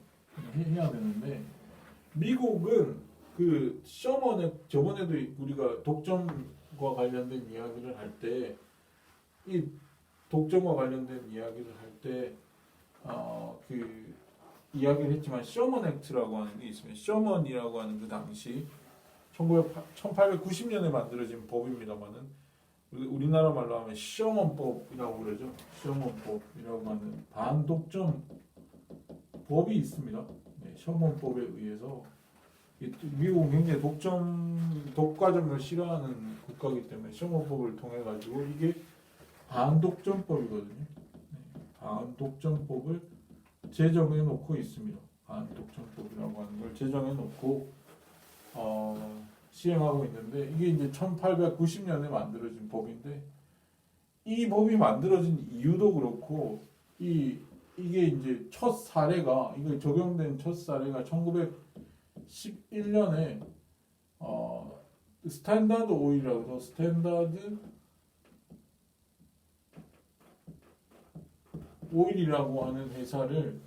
해야 되는데 미국은 그 셔먼의 저번에도 우리가 독점과 관련된 이야기를 할 때 이 독점과 관련된 이야기를 할 때 그 이야기를 했지만 셔먼 액트라고 하는 게 있습니다. 셔먼이라고 하는 그 당시 1890년에 만들어진 법입니다만은 우리나라 말로 하면 셔먼법이라고 그러죠. 셔먼법이라고 하는 반독점 법이 있습니다. 네, 셔먼법에 의해서 미국은 굉장히 독과점을 싫어하는 국가이기 때문에 셔먼법을 통해 가지고 이게 반독점법이거든요. 네, 반독점법을 제정해 놓고 있습니다. 반독점법이라고 하는 걸 제정해 놓고 시행하고 있는데 이게 이제 1890년에 만들어진 법인데 이 법이 만들어진 이유도 그렇고 이게 이제 첫 사례가 이거 적용된 첫 사례가 1911년에 스탠다드 오일이라고 해서 스탠다드 오일이라고 하는 회사를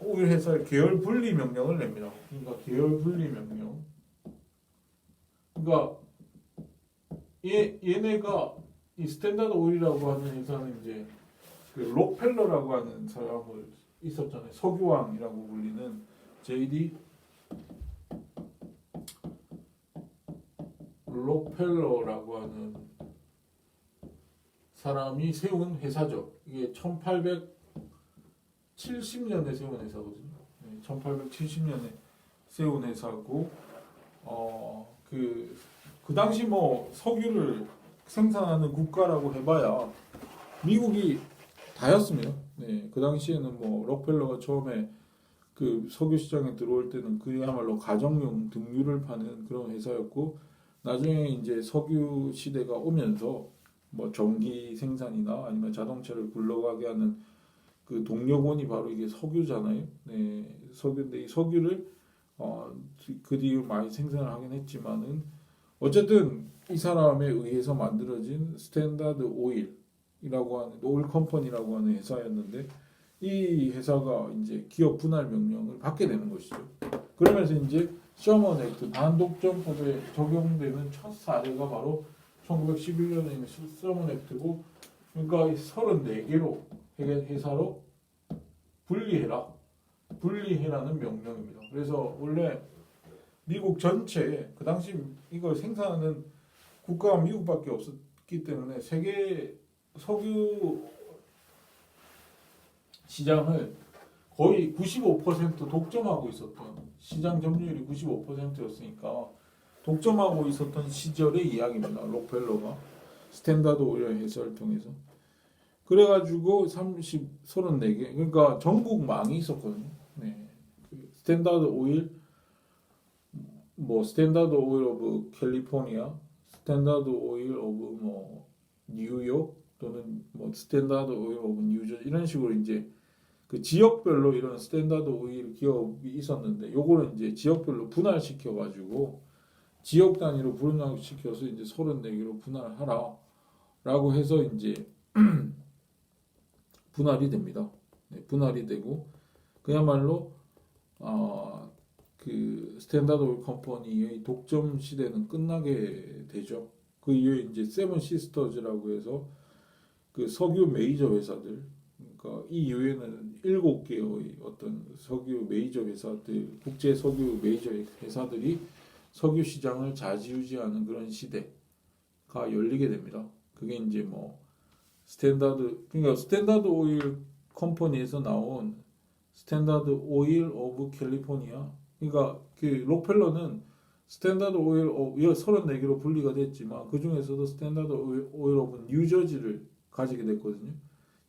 오일 회사의 계열 분리 명령을 냅니다. 그러니까 계열 분리 명령. 그러니까 얘네가 이 스탠다드 오일이라고 하는 회사는 이제 그 록펠러라고 하는 사람을 있었잖아요. 석유왕이라고 불리는 J.D. 록펠러라고 하는 사람이 세운 회사죠. 이게 1870년에 세운 회사거든요. 1870년에 세운 회사고 그 당시 뭐 석유를 생산하는 국가라고 해봐야 미국이 다였습니다. 네, 그 당시에는 뭐 록펠러가 처음에 그 석유 시장에 들어올 때는 그야말로 가정용 등유를 파는 그런 회사였고 나중에 이제 석유 시대가 오면서 뭐 전기 생산이나 아니면 자동차를 굴러가게 하는 그 동력원이 바로 이게 석유잖아요. 네, 석유인데 이 석유를 그 뒤에 많이 생산을 하긴 했지만은 어쨌든 이 사람에 의해서 만들어진 스탠다드 오일이라고 하는 오일 컴퍼니라고 하는 회사였는데 이 회사가 이제 기업 분할 명령을 받게 되는 것이죠. 그러면서 이제 셔먼 액트 반독점법에 적용되는 첫 사례가 바로 1911년에 있는 셔먼 액트고 그러니까 34개로 회사로 분리해라는 명령입니다. 그래서 원래 미국 전체에 그 당시 이걸 생산하는 국가가 미국밖에 없었기 때문에 세계 석유 시장을 거의 95% 독점하고 있었던 시장 점유율이 95%였으니까 독점하고 있었던 시절의 이야기입니다. 록펠러가 스탠다드 오일 회사를 통해서 그래가지고 34개 그러니까 전국 망이 있었거든요. 네. 스탠다드 오일 뭐 스탠다드 오일 오브 캘리포니아, 스탠다드 오일 오브 뭐 뉴욕 또는 뭐 스탠다드 오일 오브 뉴저지 이런 식으로 이제 그 지역별로 이런 스탠다드 오일 기업이 있었는데 요거는 이제 지역별로 분할시켜 가지고 지역 단위로 분할시켜서 이제 34개로 분할하라라고 해서 이제 분할이 됩니다. 네, 분할이 되고 그야말로 그 스탠다드 오일 컴퍼니의 독점 시대는 끝나게 되죠. 그 이후에 이제 세븐 시스터즈라고 해서 그 석유 메이저 회사들 그러니까 이 이후에는 7개의 어떤 석유 메이저 회사들, 국제 석유 메이저 회사들이 석유 시장을 좌지우지하는 그런 시대가 열리게 됩니다. 그게 이제 뭐 그러니까 스탠다드 오일 컴퍼니에서 나온 스탠다드 오일 오브 캘리포니아. 그러니까 그 록펠러는 스탠다드 오일 34개로 분리가 됐지만 그 중에서도 스탠다드 오일 오브 뉴저지를 가지게 됐거든요.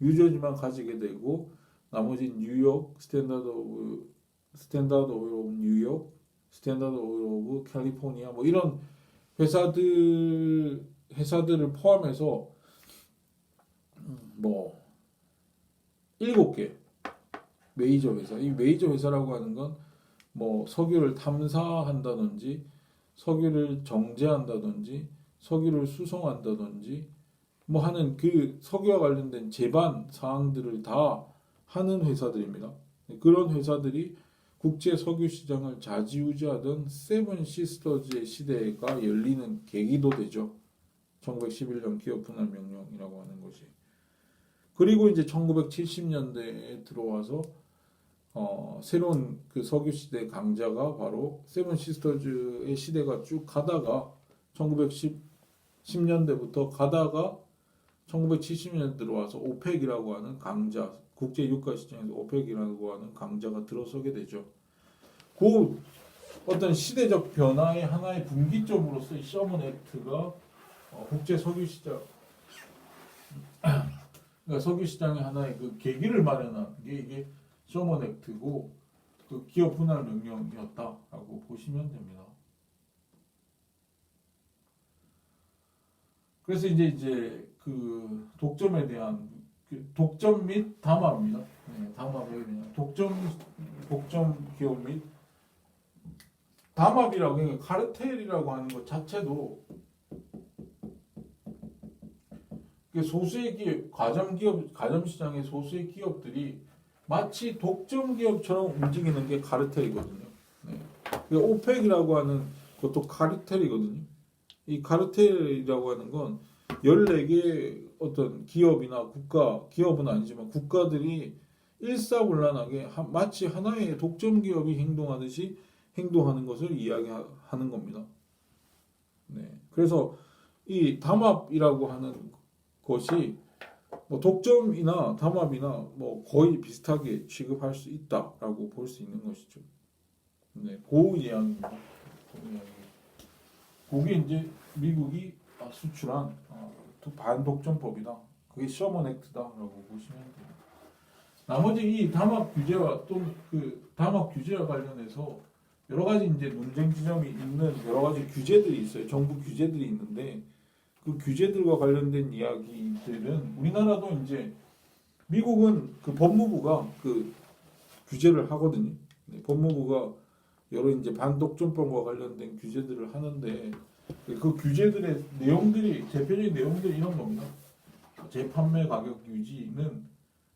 뉴저지만 가지게 되고 나머지 뉴욕 스탠다드 오일 오브 뉴욕, 스탠다드 오일 오브 캘리포니아 뭐 이런 회사들을 포함해서 뭐 7개 메이저 회사. 이 메이저 회사라고 하는 건 뭐 석유를 탐사한다든지 석유를 정제한다든지 석유를 수송한다든지 뭐 하는 그 석유와 관련된 제반 사항들을 다 하는 회사들입니다. 그런 회사들이 국제 석유 시장을 좌지우지하던 세븐 시스터즈의 시대가 열리는 계기도 되죠. 1911년 기업 분할 명령이라고 하는 것이. 그리고 이제 1970년대에 들어와서 새로운 그 석유 시대 강자가 바로 세븐 시스터즈의 시대가 쭉 가다가 1910년대부터 가다가 1970년대 들어와서 오펙이라고 하는 강자, 국제 유가 시장에서 오펙이라고 하는 강자가 들어서게 되죠. 그 어떤 시대적 변화의 하나의 분기점으로서 이 셔먼 액트가 국제 석유 시장, 그러니까 석유 시장의 하나의 그 계기를 마련한 게 이게 셔먼 액트고 그 기업 분할 명령이었다라고 보시면 됩니다. 그래서 이제 그 독점에 대한 독점 및 담합입니다. 네, 담합에 대한 독점 기업 및 담합이라고 그러니까 카르텔이라고 하는 것 자체도 소수의 기업, 가점 시장의 소수의 기업들이 마치 독점 기업처럼 움직이는 게 카르텔이거든요. 네. 오펙이라고 하는 것도 카르텔이거든요. 이 카르텔이라고 하는 건 14개 어떤 기업이나 기업은 아니지만 국가들이 일사불란하게 마치 하나의 독점 기업이 행동하듯이 행동하는 것을 이야기하는 겁니다. 네. 그래서 이 담합이라고 하는 것이 뭐 독점이나 담합이나 뭐 거의 비슷하게 취급할 수 있다라고 볼 수 있는 것이죠. 네, 그 이야기입니다. 그게 이제 미국이 수출한 반독점법이다. 그게 셔먼 액트다라고 보시면 됩니다. 나머지 이 담합 규제와 또 그 담합 규제와 관련해서 여러 가지 이제 논쟁 지점이 있는 여러 가지 규제들이 있어요. 정부 규제들이 있는데 그 규제들과 관련된 이야기들은 우리나라도 이제 미국은 그 법무부가 그 규제를 하거든요. 네, 법무부가 여러 이제 반독점법과 관련된 규제들을 하는데 그 규제들의 내용들이 대표적인 내용들이 이런 겁니다. 재판매 가격 유지는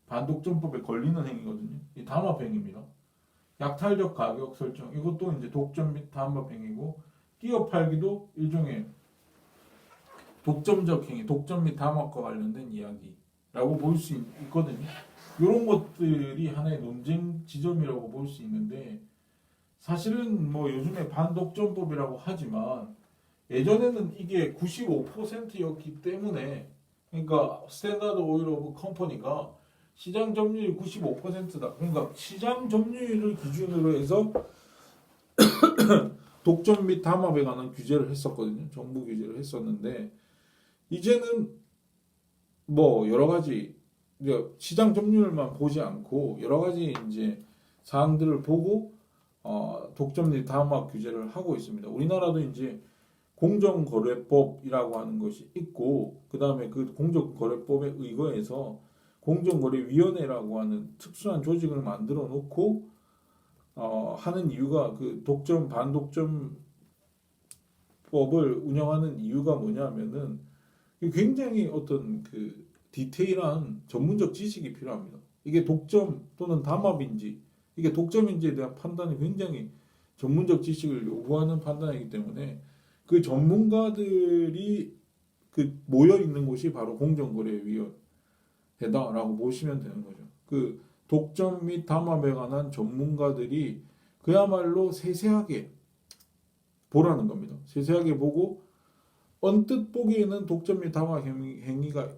반독점법에 걸리는 행위거든요. 이 담합 행위입니다. 약탈적 가격 설정 이것도 이제 독점 및 담합 행위고 끼어 팔기도 일종의 독점적 행위, 독점 및 담합과 관련된 이야기라고 볼 수 있거든요. 이런 것들이 하나의 논쟁 지점이라고 볼 수 있는데 사실은 뭐 요즘에 반독점법이라고 하지만 예전에는 이게 95%였기 때문에 그러니까 스탠다드 오일 오브 컴퍼니가 시장 점유율이 95%다. 그러니까 시장 점유율을 기준으로 해서 독점 및 담합에 관한 규제를 했었거든요. 정부 규제를 했었는데 이제는 뭐 여러 가지 시장 점유율만 보지 않고 여러 가지 이제 사항들을 보고 독점 및 담합 규제를 하고 있습니다. 우리나라도 이제 공정거래법이라고 하는 것이 있고 그 다음에 그 공정거래법에 의거해서 공정거래위원회라고 하는 특수한 조직을 만들어 놓고 하는 이유가 그 반독점법을 운영하는 이유가 뭐냐면은 굉장히 어떤 그 디테일한 전문적 지식이 필요합니다. 이게 독점 또는 담합인지 이게 독점인지에 대한 판단이 굉장히 전문적 지식을 요구하는 판단이기 때문에 그 전문가들이 그 모여 있는 곳이 바로 공정거래위원회다라고 보시면 되는 거죠. 그 독점 및 담합에 관한 전문가들이 그야말로 세세하게 보라는 겁니다. 세세하게 보고 언뜻 보기에는 독점 및 담합 행위가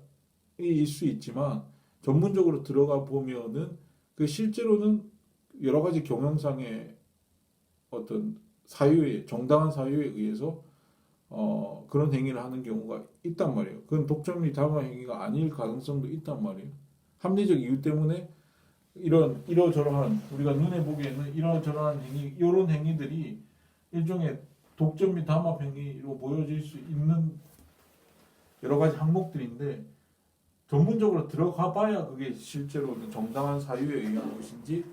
일 수 있지만 전문적으로 들어가 보면은 그 실제로는 여러 가지 경영상의 어떤 사유에 정당한 사유에 의해서 그런 행위를 하는 경우가 있단 말이에요. 그건 독점 및 담화 행위가 아닐 가능성도 있단 말이에요. 합리적 이유 때문에 이러저러한 우리가 눈에 보기에는 이러저러한 행위, 이런 행위들이 일종의 독점 및 담합 행위로 보여질 수 있는 여러 가지 항목들인데 전문적으로 들어가 봐야 그게 실제로는 정당한 사유에 의한 것인지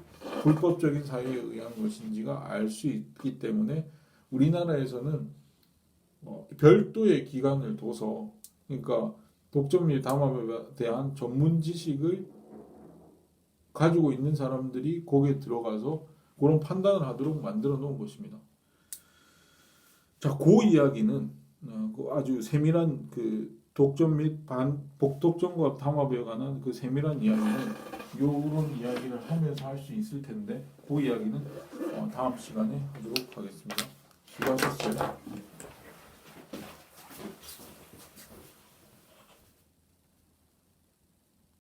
불법적인 사유에 의한 것인지가 알 수 있기 때문에 우리나라에서는 별도의 기관을 둬서 그러니까 독점 및 담합에 대한 전문 지식을 가지고 있는 사람들이 거기에 들어가서 그런 판단을 하도록 만들어 놓은 것입니다. 자, 그 이야기는 그 아주 세밀한 그 독점 및 복독점과 담합에 관한 그 세밀한 이야기는 요런 이야기를 하면서 할 수 있을 텐데 그 이야기는 다음 시간에 하도록 하겠습니다. 수고하셨어요.